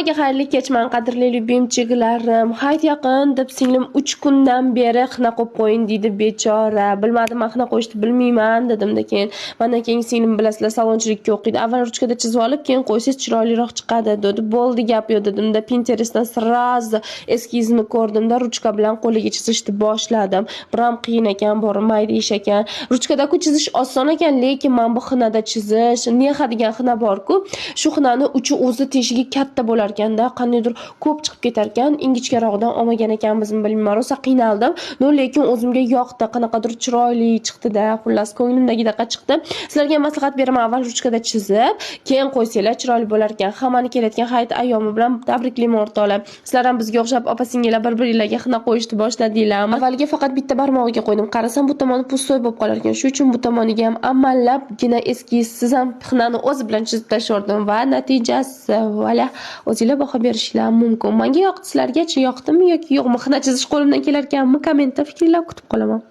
Hammaga xayrli kechman, qadrli любимчиklarim. Hayit yaqin deb singlim 3 kundan beri xina qo'yib qo'ying deydi bechora. Bilmadim, xina qo'yishni bilmayman dedim-da keyin. Mana keyin singlim bilasizlar salonchilikka o'qiydi. Avval ruchkada chizib olib, keyin qo'ysangiz chiroyliroq chiqadi dedi. Bo'ldi gap yo'q dedim-da Pinterestdan sразу eskizini ko'rdim-da ruchka bilan qo'liga chizishni boshladim. Biram qiyin ekan, bormaydi ish ekan. Ruchkada-ku chizish oson ekan, lekin men bu xinada chizish, nexa degan xina bor-ku, shu xinani uchi o'zi teshigi katta bo'lar ekanda, qandaydir ko'p chiqib ketar ekan, ingichkarog'idan olmagan ekanmizmi bilmayman. Rosa qiynaldim. Lekin o'zimga yoqdi, qanaqadir chiroyli chiqdi-da, xullas ko'nglimdagidaqa chiqdi. Sizlarga maslahat beraman, avval ruchkada chizib, keyin qo'ysanglar chiroyli bo'lar ekan. Hammani kelayotgan hayit ayyomi bilan tabriklayman o'rtoqlar. Sizlar ham bizga o'xshab opa-singillar bir-biringlarga xina qo'yishni boshladinglarmi? Avvaliga faqat bitta barmog'iga qo'ydim. Qarasam bu tomoni pustoy bo'lib qolar ekan. Shuning uchun bu tomoniga ham amallabgina eskizsiz ham xinani o'zi bilan chizib tashladim va natijasi vola o'zinglar baho berishinglar mumkin. Menga yoqdi, sizlargachi yoqdimi yoki yo'qmi? Xina chizish qo'limdan kelar ekanmi? Kommentda fikringlarni kutib qolaman.